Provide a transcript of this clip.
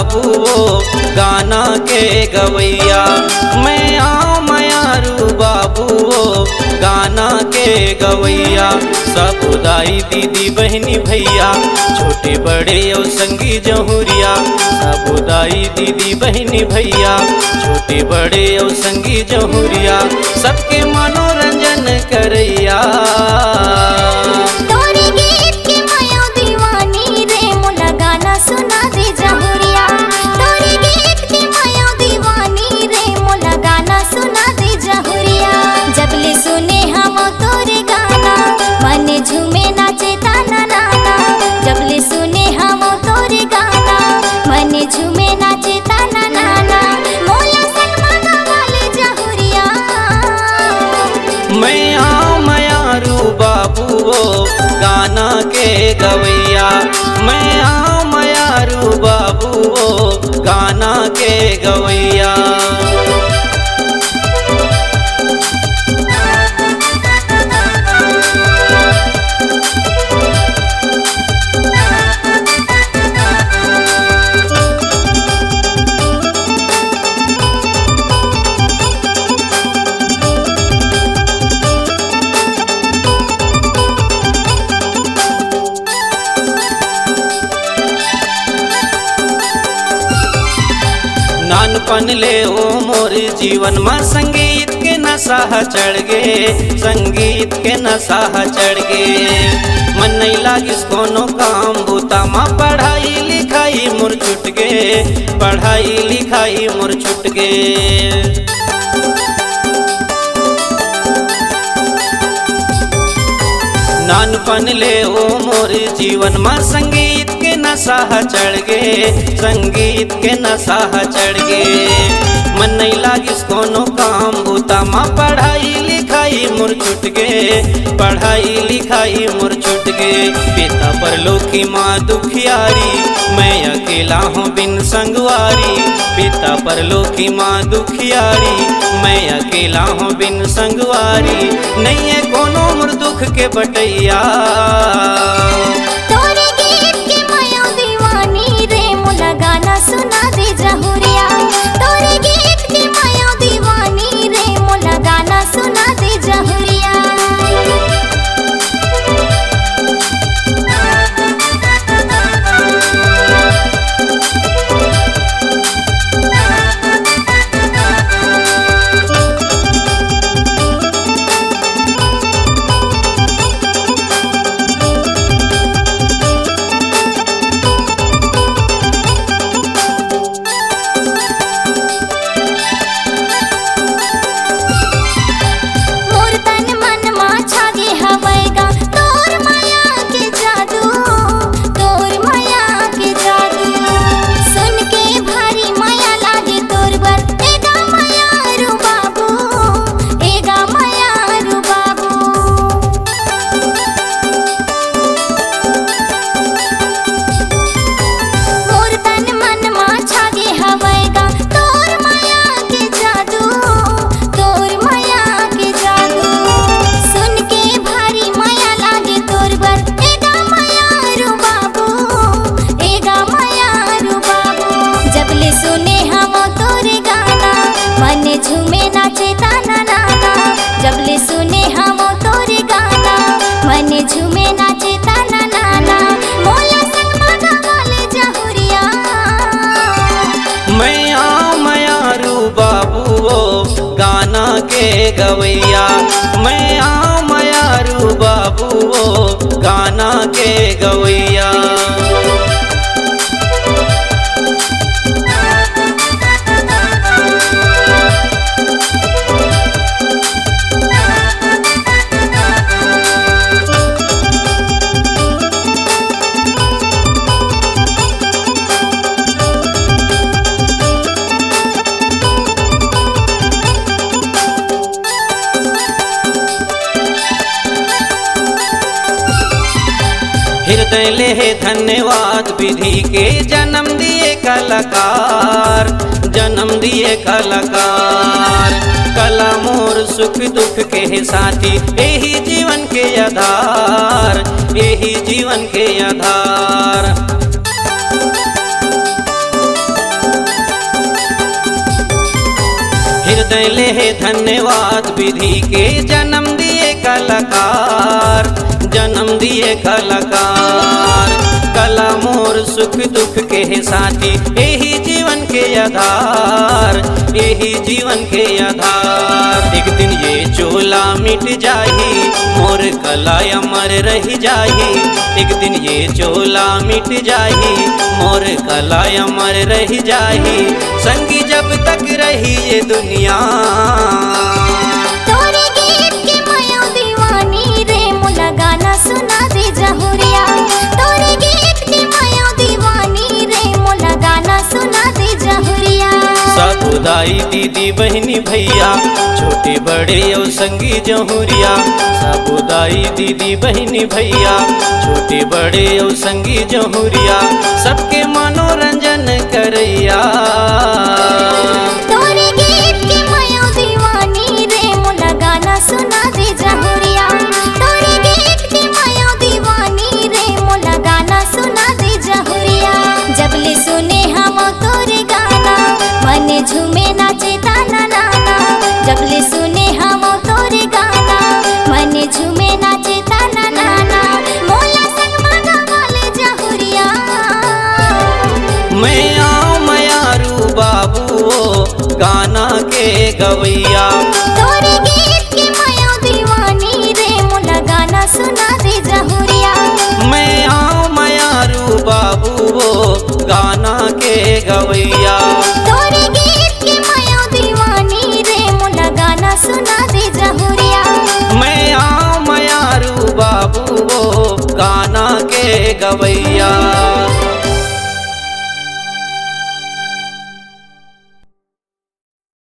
बाबू वो गाना के गवैया। मैं आऊँ मयारू बाबू वो गाना के गवैया। सब दाई दीदी बहनी भैया छोटे बड़े और संगी जहुरिया। सब दाई दीदी बहनी भैया छोटे बड़े और संगी जहुरिया। सबके मनोरंजन करैया। तोरे गीत के माया दीवानी रे मोला गाना सुना दे जहुरिया। तोरे गीत के माया दीवानी रे मोला गाना सुना दे जहुरिया। जबले सुने हम तोरे गाना मन झूमे नाचे ताना नाना। जबले सुने हम तोरे गाना मन झूमे नाचे ताना नाना। मोला सनमा वाले जहुरिया। मैं आऊँ मयारू बाबू वो गाना के गवैया। मैं आऊँ मयारू बाबू वो गाना के गवैया। नानपन ले ओ मोर जीवन में संगीत के नशा चढ़ गे। संगीत के नशा चढ़ गे। मन नहीं लागिस कोनो काम बूता माँ पढ़ाई लिखाई मोर छूट गे। पढ़ाई लिखाई मोर छूट गे। नानपन ले ओ मोर जीवन में संगीत के नशा चढ़ गे। संगीत के नशा चढ़ गे। मन नहीं लागिस कोनो काम बूता माँ पढ़ाई लिखाई मोर छूट गे। पढ़ाई लिखाई मोर छूट गे। पिता परलोकी माँ दुखियारी मैं अकेला हूँ बिन संगवारी। पिता परलोकी माँ दुखियारी मैं अकेला हूँ बिन संगवारी। नहीं है कोनो मोर दुख के बटैया। तोरे गीत के माया दीवानी रे मोला गाना सुना दे जहुरिया। तोरे गीत के माया दीवानी रे मोला गाना सुना दे जहुरिया। झूमे नाचे ताना नाना। जबले सुने हम तोरे गाना मन झूमे नाचे ताना नाना। मोला सनमा वाले जहुरिया। मैं आऊँ मयारू बाबू वो गाना के गवैया। मैं आऊँ मयारू बाबू वो गाना के गवैया। हृदय ले धन्यवाद विधि के जन्म दिए कलाकार। जन्म दिए कलाकार। कला मोर सुख दुख के साथी यही जीवन के आधार। यही जीवन के आधार। दैले है धन्यवाद विधि के जन्म दिए कलाकार, जन्म दिए कलाकार। कला मोर सुख दुख के साथी, यही जीवन के आधार, यही जीवन के आधार। एक दिन ये चोला मिट जाही, मोर कला अमर रह जाही। एक दिन ये चोला मिट जाही, मोर कला अमर रह जाही। संगी जब तक रही ये दुनिया, तोरे गीत के माया दीवानी रे मोला गाना सुना दे जहुरिया। तोरे गीत के माया दीवानी रे मोला गाना सुना दे जहुरिया। साबुदाई दीदी बहनी भैया, छोटे बड़े और संगी जहुरिया। साबुदाई दीदी बहनी भैया, छोटे बड़े और संगी जहुरिया। सबके मनोरंजन करैया। तोरे गीत के माया दीवानी रे मोला गाना सुना दे जहुरिया। तोरे गीत के माया दीवानी रे मोला गाना सुना दे जहुरिया। जबले सुने हम तोरे गाना, मन झूमे नाचे ताना नाना। जबले सुने हम तोरे गाना, मन झूमे नाचे ताना नाना। मोला संग मांगा वाले जहुरिया। मैं आऊं मयारू बाबू गाना के गवैया। तोरे गीत के माया दीवानी रे मोला गाना सुना दे जहुरिया। मैं आऊं मयारू बाबू गाना के गवैया। तोरे गीत के माया दीवानी रे मोला गाना सुना दे जहुरिया। मैं आऊं मयारू बाबू गाना के गवैया।